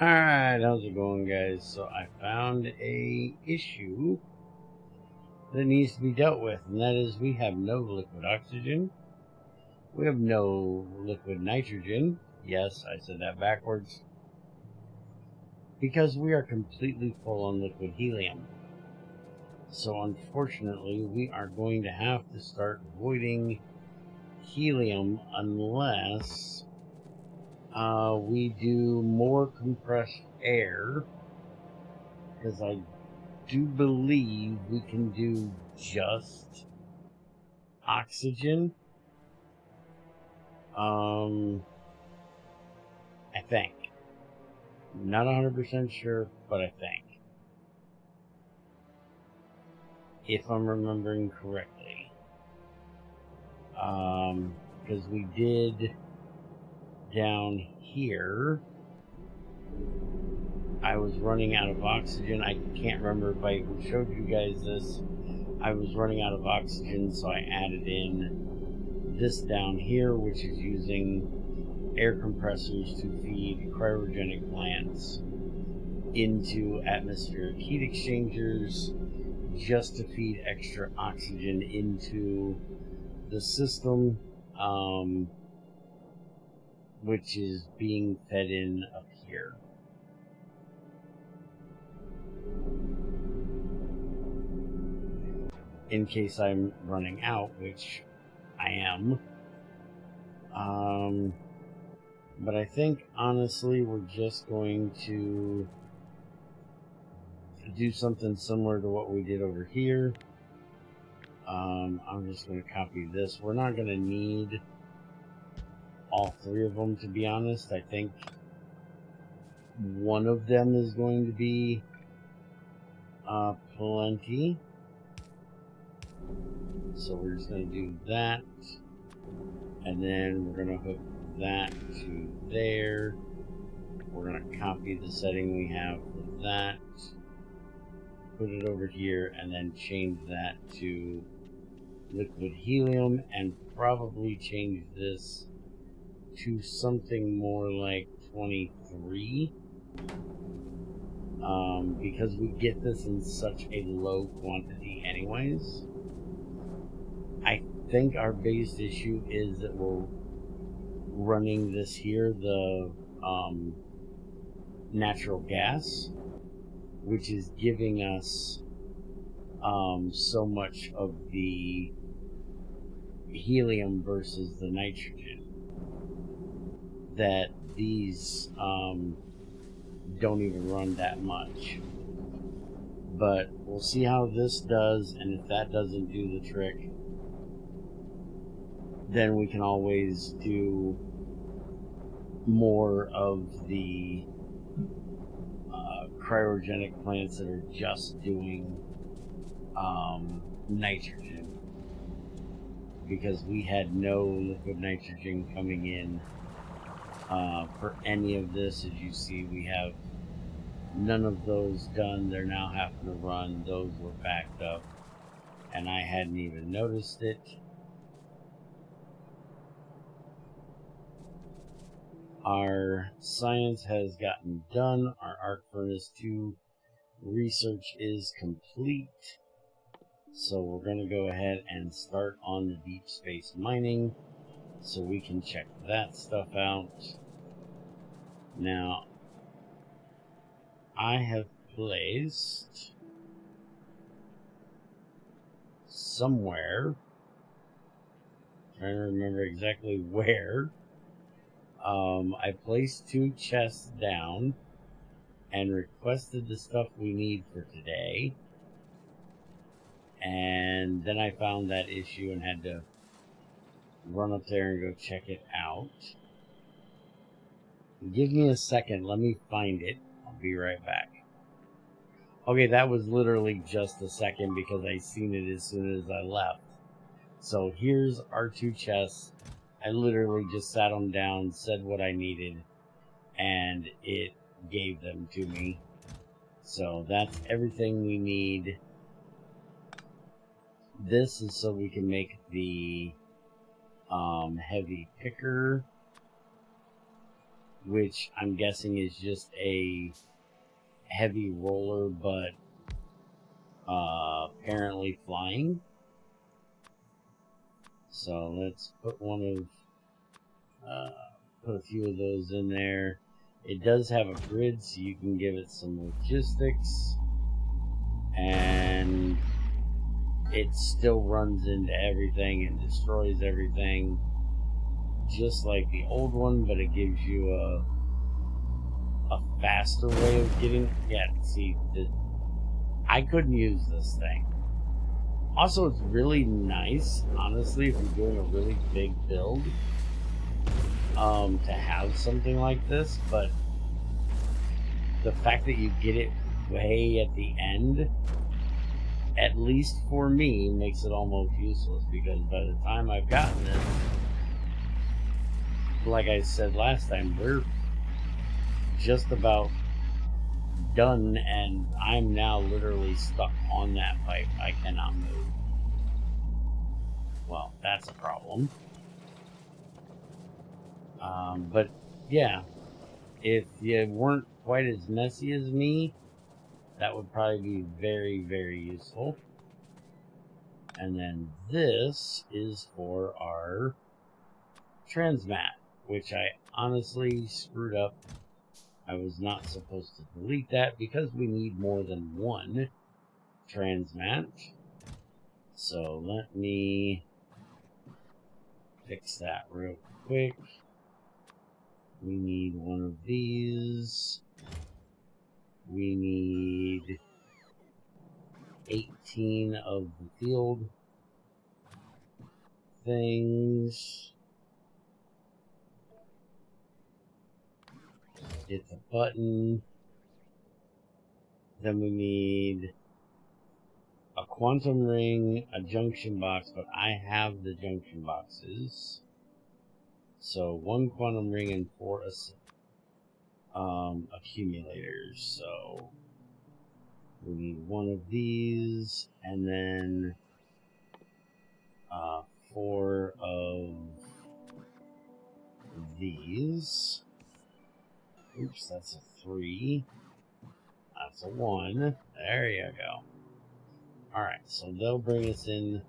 Alright, how's it going, guys? So I found a issue that needs to be dealt with, and that is we have no liquid oxygen. We have no liquid nitrogen. Yes, I said that backwards. Because we are completely full on liquid helium. So unfortunately, we are going to have to start voiding helium unless we do more compressed air, because I do believe we can do just oxygen. I think. Not 100% sure, but I think. If I'm remembering correctly. Because we did down here, I was running out of oxygen. I can't remember if I showed you guys this. I was running out of oxygen, so I added in this down here, which is using air compressors to feed cryogenic plants into atmospheric heat exchangers just to feed extra oxygen into the system, which is being fed in up here. In case I'm running out, which I am. But I think, honestly, we're just going to do something similar to what we did over here. I'm just going to copy this. We're not going to need all three of them, to be honest. I think one of them is going to be plenty. So we're just going to do that. And then we're going to hook that to there. We're going to copy the setting we have for that, put it over here, and then change that to liquid helium, and probably change this to something more like 23, because we get this in such a low quantity anyways. I think our biggest issue is that we're running this here, the natural gas, which is giving us so much of the helium versus the nitrogen that these don't even run that much. But we'll see how this does, and if that doesn't do the trick, then we can always do more of the cryogenic plants that are just doing nitrogen, because we had no liquid nitrogen coming in for any of this. As you see, we have none of those done. They're now having to run. Those were backed up, and I hadn't even noticed it. Our science has gotten done. Our arc furnace 2 research is complete. So we're going to go ahead and start on the deep space mining so we can check that stuff out. Now, I have placed somewhere, trying to remember exactly where, I placed 2 chests down and requested the stuff we need for today. And then I found that issue and had to run up there and go check it out. Give me a second. Let me find it. I'll be right back. Okay, that was literally just a second because I seen it as soon as I left. So here's our 2 chests. I literally just sat them down, said what I needed, and it gave them to me. So that's everything we need. This is so we can make the heavy picker. which I'm guessing is just a heavy roller, but apparently flying. So let's put put a few of those in there. It does have a grid, so you can give it some logistics, and it still runs into everything and destroys everything, just like the old one, but it gives you a faster way of getting. Yeah, see, I couldn't use this thing. Also, it's really nice, honestly, if you're doing a really big build, to have something like this, but the fact that you get it way at the end, at least for me, makes it almost useless, because by the time I've gotten this, like I said last time, we're just about done, and I'm now literally stuck on that pipe. I cannot move. Well, that's a problem. But yeah, if you weren't quite as messy as me, that would probably be very, very useful. And then this is for our Transmat, which I honestly screwed up. I was not supposed to delete that because we need more than one Transmat. So let me fix that real quick. We need one of these. We need 18 of the field things. Hit the button. Then we need a quantum ring, a junction box, but I have the junction boxes. So 1 quantum ring and 4 accumulators. So we need 1 of these, and then 4 of these. Oops, that's a 3. That's a 1. There you go. Alright, so they'll bring us in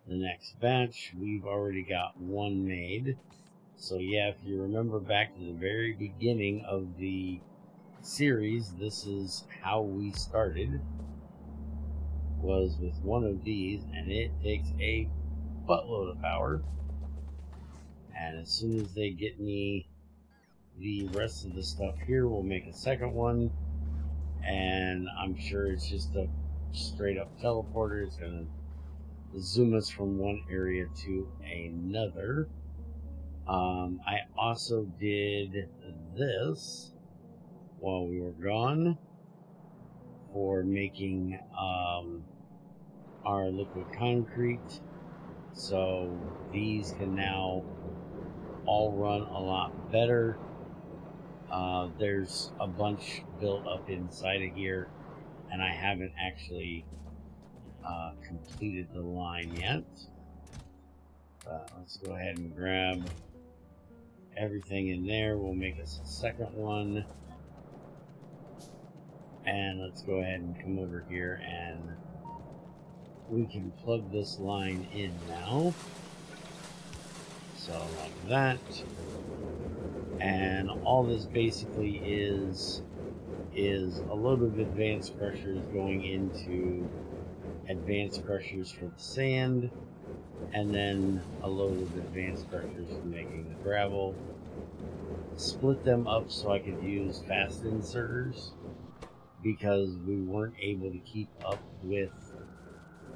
the next batch. We've already got 1 made. So yeah, if you remember back to the very beginning of the series, this is how we started. Was with 1 of these, and it takes a buttload of power. And as soon as they get me the rest of the stuff here, we'll make a second one. And I'm sure it's just a straight up teleporter. It's going to zoom us from one area to another. I also did this while we were gone for making our liquid concrete. So these can now all run a lot better. There's a bunch built up inside of here, and I haven't actually completed the line yet. But let's go ahead and grab everything in there. We'll make us a second one. And let's go ahead and come over here, and we can plug this line in now. So like that. And all this basically is a load of advanced crushers going into advanced crushers for the sand, and then a load of advanced crushers for making the gravel. Split them up so I could use fast inserters, because we weren't able to keep up with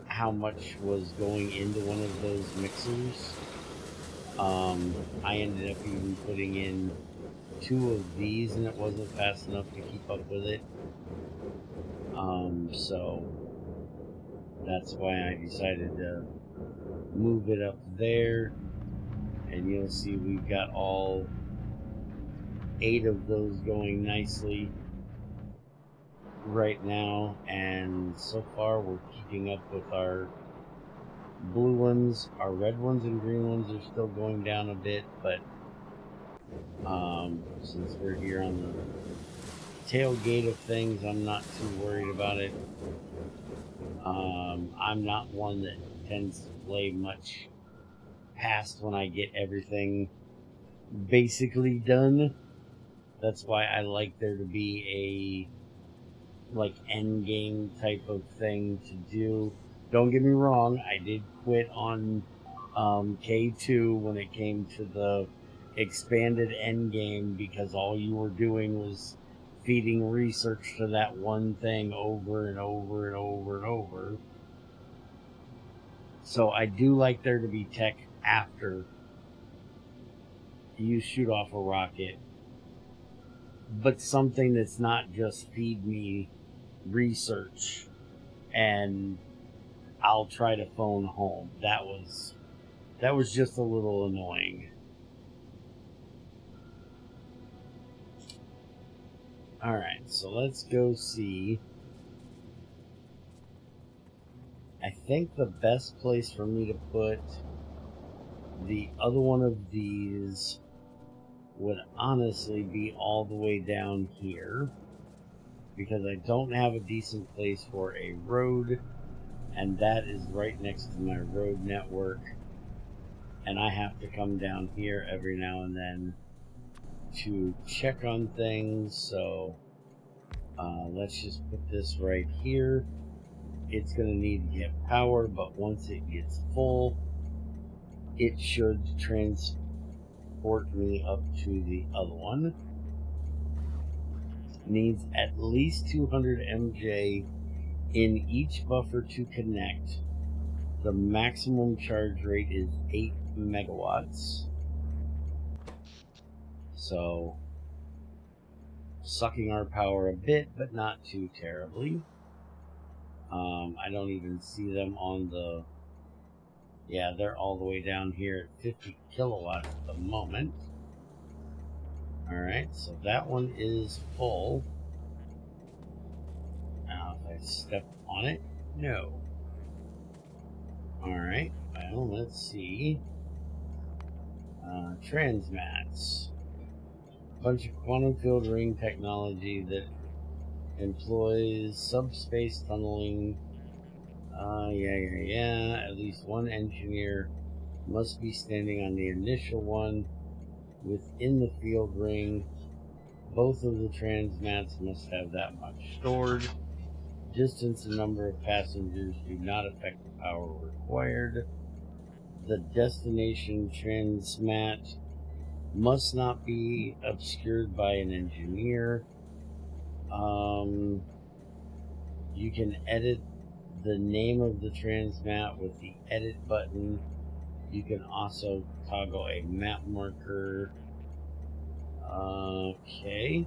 how much was going into one of those mixers. I ended up even putting in 2 of these, and it wasn't fast enough to keep up with it. So that's why I decided to move it up there. And you'll see we've got all 8 of those going nicely right now, and so far we're keeping up with our blue ones. Our red ones and green ones are still going down a bit, but Since we're here on the tailgate of things, I'm not too worried about it. I'm not one that tends to play much past when I get everything basically done. That's why I like there to be a like end game type of thing to do. Don't get me wrong, I did quit on K2 when it came to the expanded end game because all you were doing was feeding research to that one thing over and over and over and over. So I do like there to be tech after you shoot off a rocket, but something that's not just feed me research and I'll try to phone home. That was just a little annoying. Alright, so let's go see. I think the best place for me to put the other one of these would honestly be all the way down here, because I don't have a decent place for a road, and that is right next to my road network, and I have to come down here every now and then to check on things. So let's just put this right here. It's going to need to get power, but once it gets full, it should transport me up to the other one. Needs at least 200 MJ in each buffer to connect. The maximum charge rate is 8 megawatts. So sucking our power a bit, but not too terribly. I don't even see them on the... Yeah, they're all the way down here at 50 kilowatts at the moment. Alright, so that one is full. Now, if I step on it, no. Alright, well, let's see. Transmats. A bunch of quantum field ring technology that employs subspace tunneling. Yeah. At least one engineer must be standing on the initial one within the field ring. Both of the transmats must have that much stored. Distance and number of passengers do not affect the power required. The destination transmat must not be obscured by an engineer. You can edit the name of the transmat with the edit button. You can also toggle a map marker. Okay.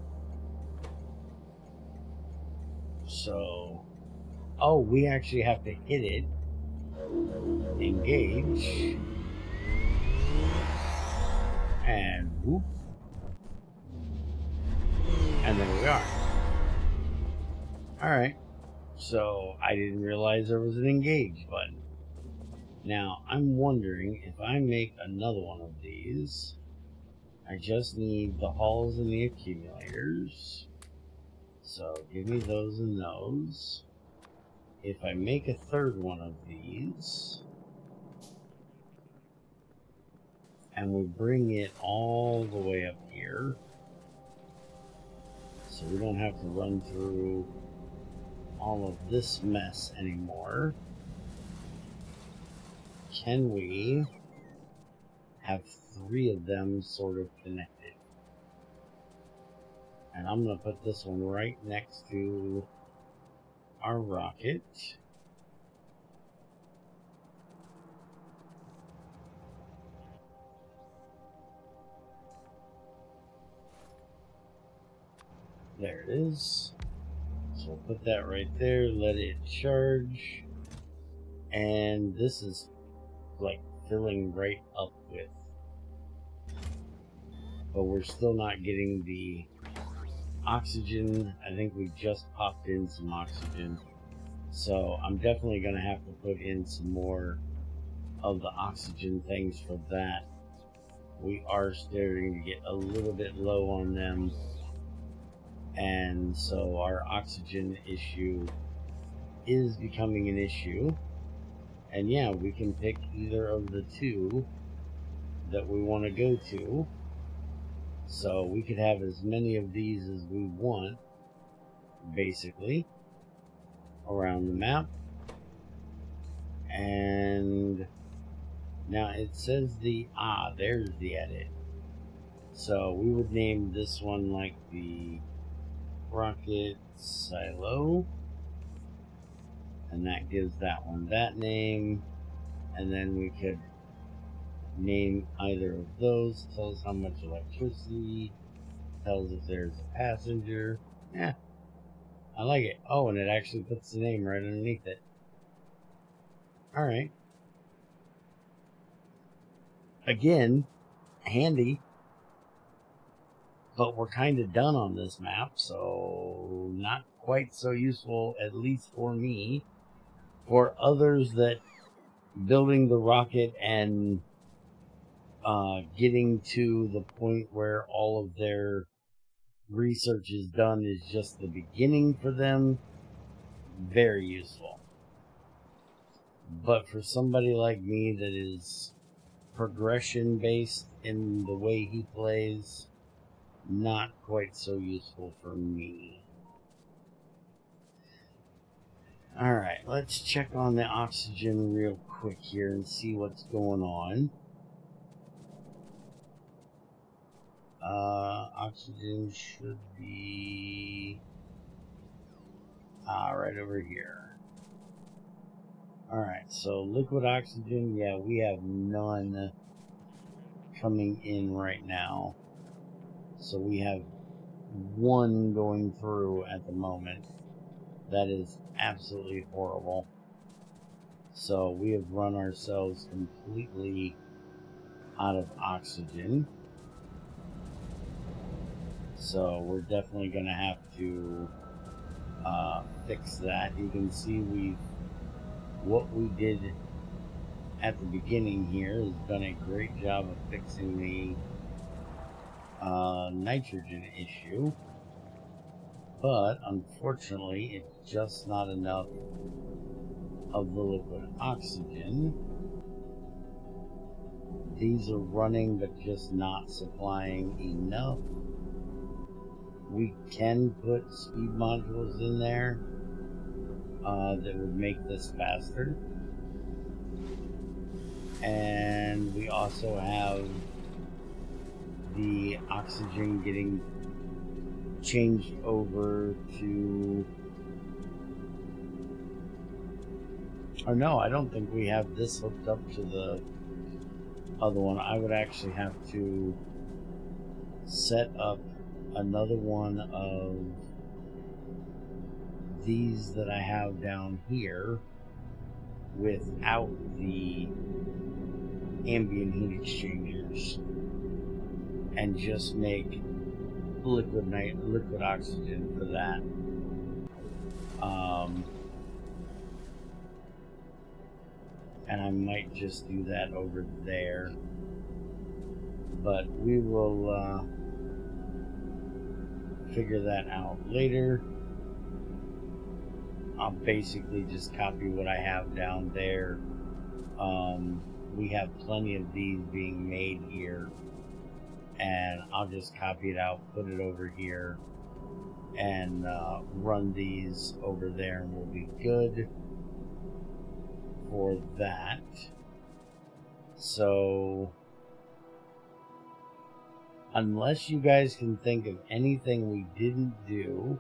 So, oh, we actually have to hit it. Engage. And whoop. And there we are. Alright. So, I didn't realize there was an engage button. Now, I'm wondering if I make another one of these, I just need the hulls and the accumulators. So, give me those and those. If I make a third one of these, and we bring it all the way up here, so we don't have to run through all of this mess anymore, can we have 3 of them sort of connected? And I'm going to put this one right next to our rocket. There it is. So we'll put that right there, let it charge. And this is like filling right up with. But we're still not getting the oxygen. I think we just popped in some oxygen. So I'm definitely going to have to put in some more of the oxygen things for that. we are starting to get a little bit low on them, and so our oxygen issue is becoming an issue. And yeah, we can pick either of the two that we want to go to, so we could have as many of these as we want, basically, around the map. And now it says there's the edit. So we would name this one like the rocket silo, and that gives that one that name. And then we could name either of those, tells how much electricity, tells if there's a passenger. Yeah, I like it. Oh, and it actually puts the name right underneath it. Alright. Again, handy. But we're kind of done on this map, so not quite so useful, at least for me. For others that building the rocket and getting to the point where all of their research is done is just the beginning for them, very useful. But for somebody like me that is progression based in the way he plays, not quite so useful for me. Alright, let's check on the oxygen real quick here and see what's going on. Oxygen should be right over here. Alright, so liquid oxygen, yeah, we have none coming in right now. So we have one going through at the moment. That is absolutely horrible. So we have run ourselves completely out of oxygen. So we're definitely going to have to fix that. You can see what we did at the beginning here has done a great job of fixing the nitrogen issue. But unfortunately, it's just not enough of the liquid oxygen. These are running, but just not supplying enough. We can put speed modules in there that would make this faster. And we also have the oxygen getting changed over to... Or no, I don't think we have this hooked up to the other one. I would actually have to set up another one of these that I have down here without the ambient heat exchangers and just make liquid oxygen for that. And I might just do that over there, but we will figure that out later. I'll basically just copy what I have down there. We have plenty of these being made here, and I'll just copy it out, put it over here, and run these over there, and we'll be good for that. So unless you guys can think of anything we didn't do,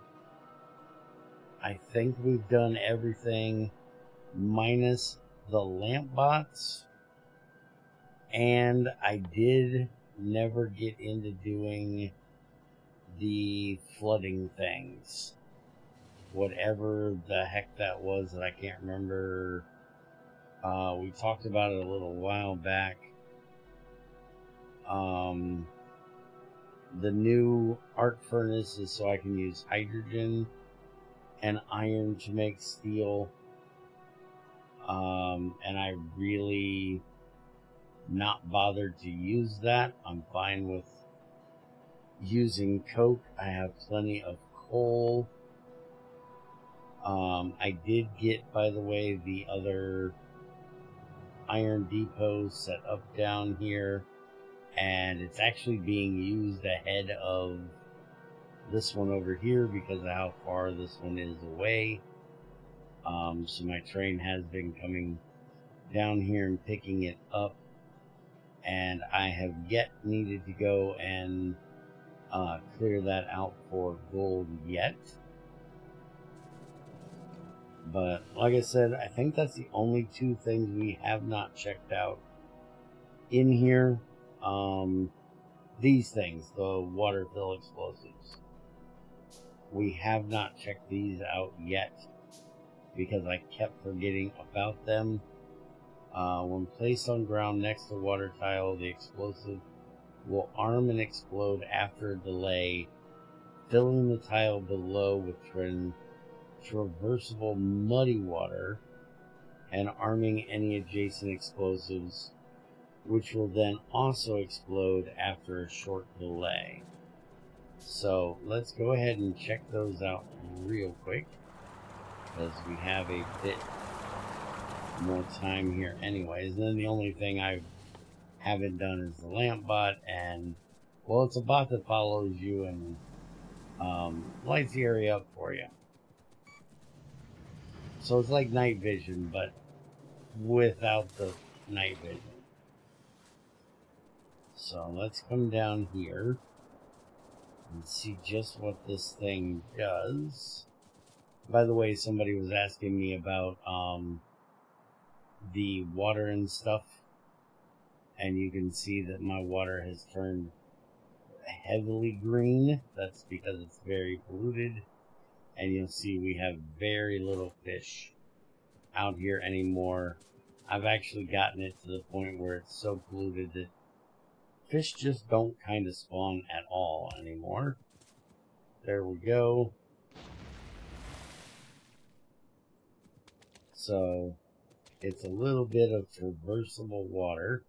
I think we've done everything minus the lamp bots. And I did never get into doing the flooding things. Whatever the heck that was that I can't remember. We talked about it a little while back. The new arc furnace is so I can use hydrogen and iron to make steel. And I really not bothered to use that. I'm fine with using coke. I have plenty of coal. I did get, by the way, the other iron depot set up down here, and it's actually being used ahead of this one over here because of how far this one is away. So my train has been coming down here and picking it up, and I have yet needed to go and clear that out for gold yet. But like I said, I think that's the only two things we have not checked out in here. These things, the Waterfill explosives. We have not checked these out yet because I kept forgetting about them. When placed on ground next to water tile, the explosive will arm and explode after a delay, filling the tile below with traversable muddy water and arming any adjacent explosives, which will then also explode after a short delay. So let's go ahead and check those out real quick, because we have a bit more time here anyways. And then the only thing I haven't done is the lamp bot, and well, it's a bot that follows you and lights the area up for you. So it's like night vision, but without the night vision. So let's come down here and see just what this thing does. By the way, somebody was asking me about the water and stuff, and you can see that my water has turned heavily green. That's because it's very polluted, and you'll see we have very little fish out here anymore. I've actually gotten it to the point where it's so polluted that fish just don't kind of spawn at all anymore. There we go. So it's a little bit of traversable water,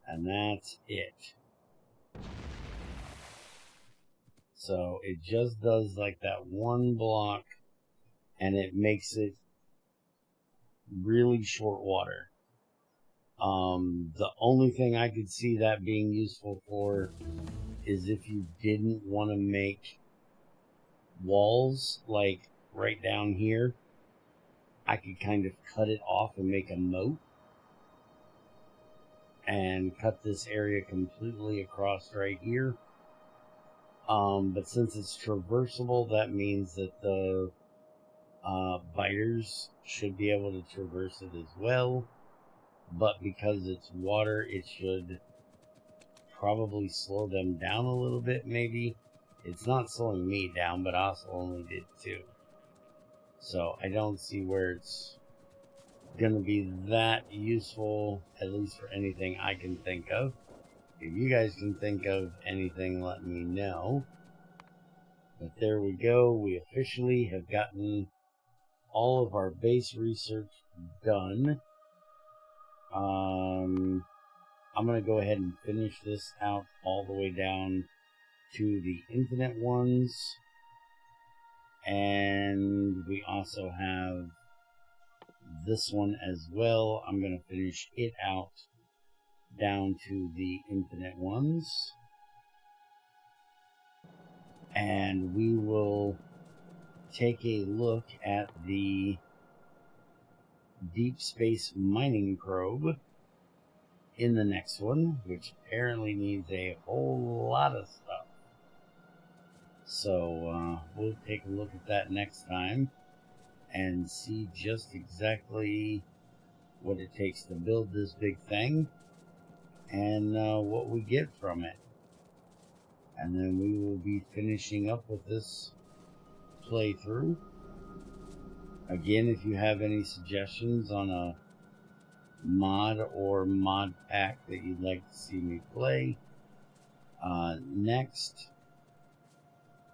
and that's it. So it just does like that one block, and it makes it really short water. The only thing I could see that being useful for is if you didn't want to make walls like right down here. I could kind of cut it off and make a moat and cut this area completely across right here. But since it's traversable, that means that the biters should be able to traverse it as well. But because it's water, it should probably slow them down a little bit, maybe. It's not slowing me down, but I also only did 2. So I don't see where it's going to be that useful, at least for anything I can think of. If you guys can think of anything, let me know. But there we go. We officially have gotten all of our base research done. I'm going to go ahead and finish this out all the way down to the infinite ones. And we also have this one as well. I'm going to finish it out down to the infinite ones. And we will take a look at the deep space mining probe in the next one, which apparently needs a whole lot of stuff. So we'll take a look at that next time and see just exactly what it takes to build this big thing and what we get from it. And then we will be finishing up with this playthrough. Again, if you have any suggestions on a mod or mod pack that you'd like to see me play next,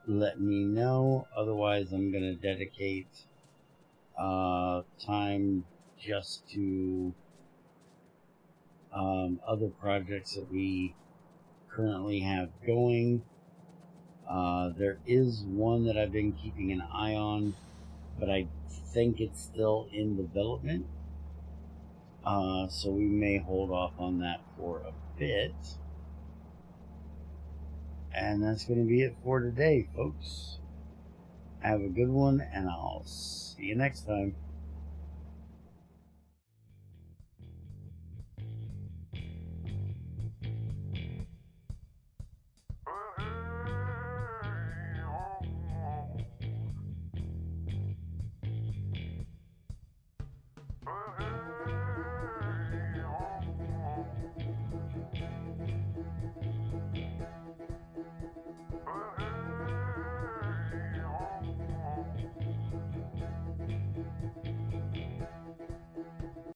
let me know. Otherwise, I'm going to dedicate time just to other projects that we currently have going. There is one that I've been keeping an eye on, but I think it's still in development. So we may hold off on that for a bit. And that's going to be it for today, folks. Have a good one, and I'll see you next time.